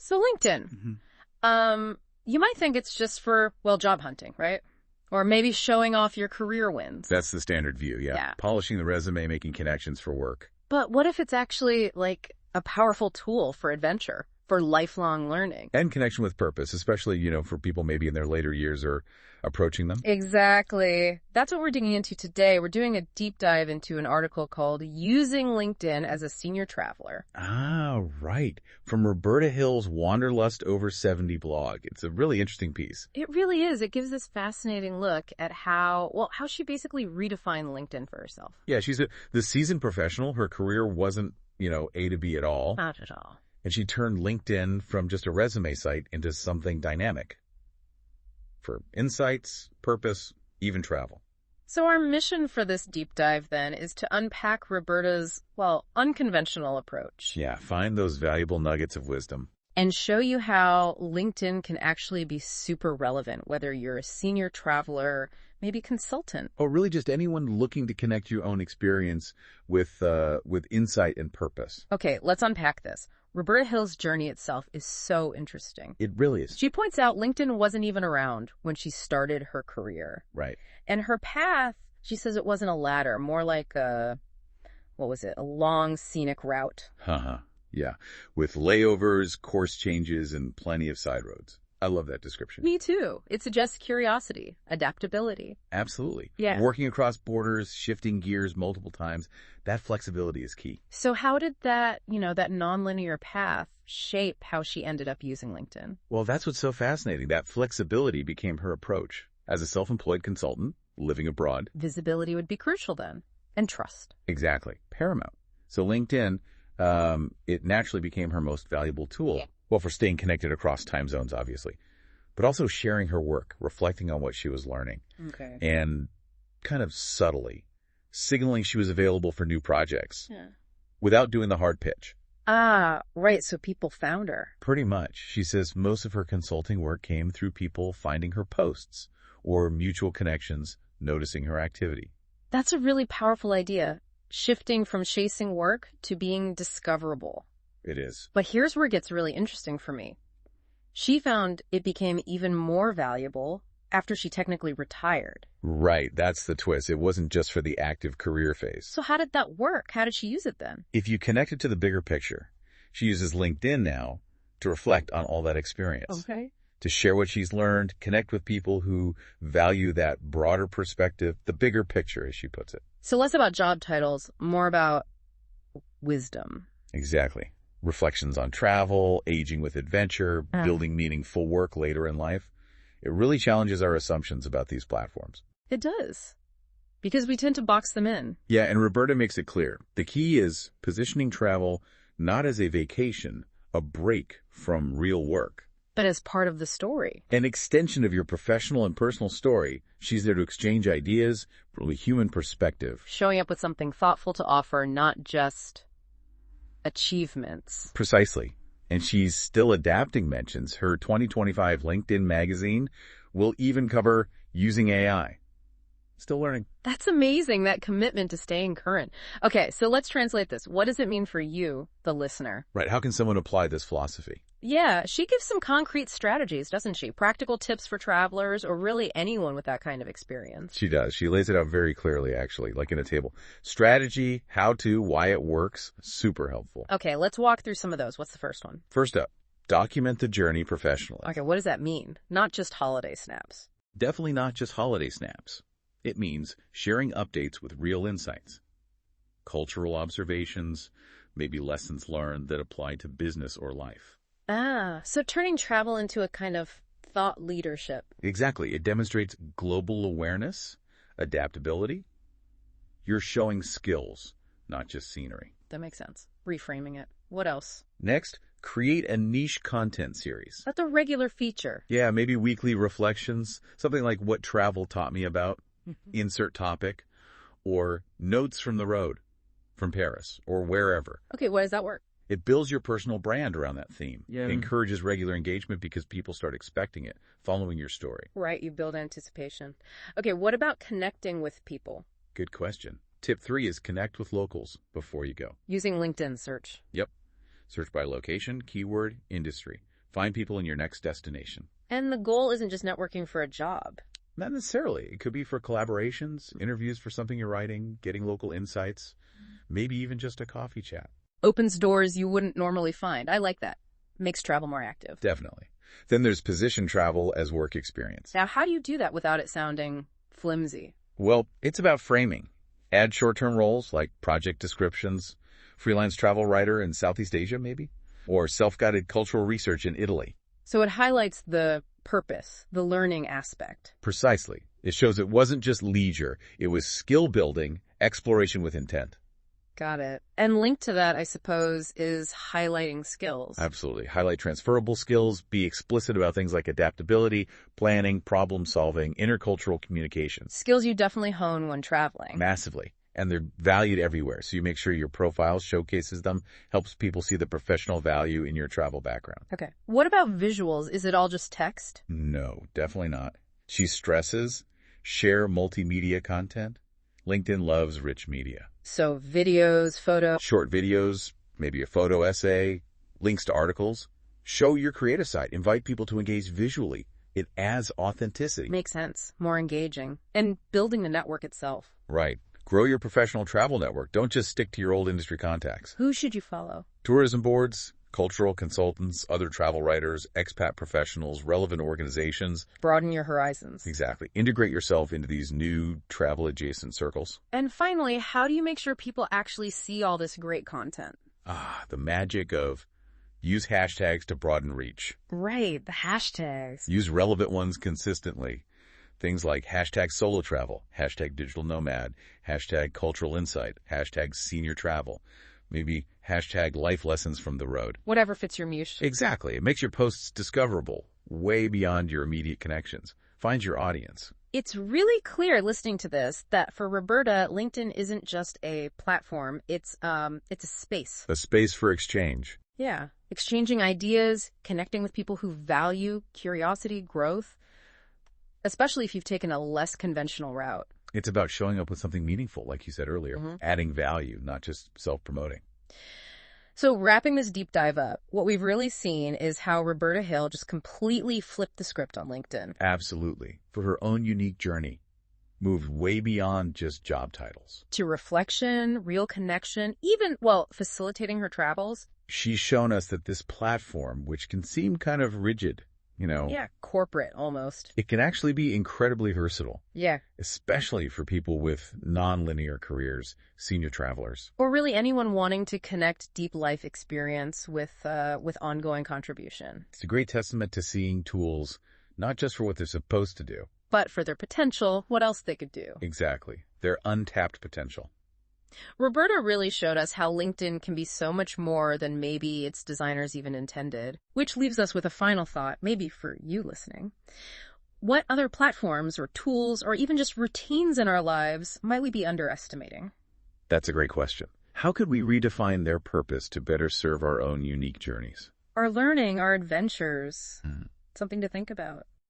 So LinkedIn. You might think it's just for, well, job hunting, right? Or maybe showing off your career wins. That's the standard view, yeah. Polishing the resume, making connections for work. But what if it's actually like a powerful tool for adventure, for lifelong learning? And connection with purpose, especially, for people maybe in their later years or approaching them. Exactly. That's what we're digging into today. We're doing a deep dive into an article called Using LinkedIn as a Senior Traveler. Ah, right. From Roberta Hill's Wanderlust Over 70 blog. It's a really interesting piece. It really is. It gives this fascinating look at how she basically redefined LinkedIn for herself. Yeah, she's the seasoned professional. Her career wasn't, A to B at all. Not at all. And she turned LinkedIn from just a resume site into something dynamic for insights, purpose, even travel. So our mission for this deep dive then is to unpack Roberta's, unconventional approach. Yeah, find those valuable nuggets of wisdom. And show you how LinkedIn can actually be super relevant, whether you're a senior traveler, maybe consultant. Or really just anyone looking to connect your own experience with insight and purpose. Okay, let's unpack this. Roberta Hill's journey itself is so interesting. It really is. She points out LinkedIn wasn't even around when she started her career. Right. And her path, she says it wasn't a ladder, more like a long scenic route. Yeah, with layovers, course changes, and plenty of side roads. I love that description. Me too. It suggests curiosity, adaptability. Absolutely. Yeah. Working across borders, shifting gears multiple times, that flexibility is key. So how did that nonlinear path shape how she ended up using LinkedIn? Well, that's what's so fascinating. That flexibility became her approach. As a self-employed consultant, living abroad. Visibility would be crucial then. And trust. Exactly. Paramount. So LinkedIn, it naturally became her most valuable tool. Yeah. Well, for staying connected across time zones, obviously, but also sharing her work, reflecting on what she was learning. Okay. And kind of subtly signaling she was available for new projects without doing the hard pitch. Ah, right. So people found her. Pretty much. She says most of her consulting work came through people finding her posts or mutual connections, noticing her activity. That's a really powerful idea. Shifting from chasing work to being discoverable. It is. But here's where it gets really interesting for me. She found it became even more valuable after she technically retired. Right. That's the twist. It wasn't just for the active career phase. So how did that work? How did she use it then? If you connect it to the bigger picture, she uses LinkedIn now to reflect on all that experience. Okay. To share what she's learned, connect with people who value that broader perspective, the bigger picture, as she puts it. So less about job titles, more about wisdom. Exactly. Reflections on travel, aging with adventure, building meaningful work later in life. It really challenges our assumptions about these platforms. It does. Because we tend to box them in. Yeah, and Roberta makes it clear. The key is positioning travel not as a vacation, a break from real work. But as part of the story. An extension of your professional and personal story. She's there to exchange ideas from a human perspective. Showing up with something thoughtful to offer, not just achievements. Precisely. And she's still adapting mentions. Her 2025 LinkedIn magazine will even cover using AI. Still learning. That's amazing, that commitment to staying current. Okay, so let's translate this. What does it mean for you, the listener? Right. How can someone apply this philosophy? Yeah, she gives some concrete strategies, doesn't she? Practical tips for travelers or really anyone with that kind of experience. She does. She lays it out very clearly, actually, like in a table. Strategy, how to, why it works, super helpful. Okay, let's walk through some of those. What's the first one? First up, document the journey professionally. Okay, what does that mean? Not just holiday snaps. Definitely not just holiday snaps. It means sharing updates with real insights, cultural observations, maybe lessons learned that apply to business or life. Ah, so turning travel into a kind of thought leadership. Exactly. It demonstrates global awareness, adaptability. You're showing skills, not just scenery. That makes sense. Reframing it. What else? Next, create a niche content series. That's a regular feature. Yeah, maybe weekly reflections, something like what travel taught me about, insert topic, or notes from the road, from Paris, or wherever. Okay, why does that work? It builds your personal brand around that theme. Yeah. It encourages regular engagement because people start expecting it, following your story. Right, you build anticipation. Okay, what about connecting with people? Good question. Tip 3 is connect with locals before you go. Using LinkedIn search. Yep. Search by location, keyword, industry. Find people in your next destination. And the goal isn't just networking for a job. Not necessarily. It could be for collaborations, interviews for something you're writing, getting local insights, maybe even just a coffee chat. Opens doors you wouldn't normally find. I like that. Makes travel more active. Definitely. Then there's position travel as work experience. Now, how do you do that without it sounding flimsy? Well, it's about framing. Add short-term roles like project descriptions, freelance travel writer in Southeast Asia maybe, or self-guided cultural research in Italy. So it highlights the purpose, the learning aspect. Precisely. It shows it wasn't just leisure. It was skill building, exploration with intent. Got it. And linked to that, I suppose, is highlighting skills. Absolutely. Highlight transferable skills, be explicit about things like adaptability, planning, problem solving, intercultural communication. Skills you definitely hone when traveling. Massively. And they're valued everywhere. So you make sure your profile showcases them, helps people see the professional value in your travel background. Okay. What about visuals? Is it all just text? No, definitely not. She stresses, share multimedia content. LinkedIn loves rich media. So videos, photos. Short videos, maybe a photo essay, links to articles. Show your creative side. Invite people to engage visually. It adds authenticity. Makes sense. More engaging. And building the network itself. Right. Grow your professional travel network. Don't just stick to your old industry contacts. Who should you follow? Tourism boards, cultural consultants, other travel writers, expat professionals, relevant organizations. Broaden your horizons. Exactly. Integrate yourself into these new travel-adjacent circles. And finally, how do you make sure people actually see all this great content? The magic of use hashtags to broaden reach. Right, the hashtags. Use relevant ones consistently. Things like hashtag solo travel, hashtag digital nomad, hashtag cultural insight, hashtag senior travel, maybe hashtag life lessons from the road. Whatever fits your muse. Exactly. It makes your posts discoverable, way beyond your immediate connections. Find your audience. It's really clear listening to this that for Roberta, LinkedIn isn't just a platform, it's a space. A space for exchange. Yeah. Exchanging ideas, connecting with people who value curiosity, growth, especially if you've taken a less conventional route. It's about showing up with something meaningful, like you said earlier, adding value, not just self-promoting. So wrapping this deep dive up, what we've really seen is how Roberta Hill just completely flipped the script on LinkedIn. Absolutely. For her own unique journey. Moved way beyond just job titles. To reflection, real connection, even, facilitating her travels. She's shown us that this platform, which can seem kind of rigid, Yeah, corporate almost. it can actually be incredibly versatile. Yeah. Especially for people with non-linear careers, senior travelers. Or really anyone wanting to connect deep life experience with ongoing contribution. It's a great testament to seeing tools, not just for what they're supposed to do. But for their potential, what else they could do. Exactly. Their untapped potential. Roberta really showed us how LinkedIn can be so much more than maybe its designers even intended. Which leaves us with a final thought, maybe for you listening. What other platforms or tools or even just routines in our lives might we be underestimating? That's a great question. How could we redefine their purpose to better serve our own unique journeys? Our learning, our adventures. Something to think about.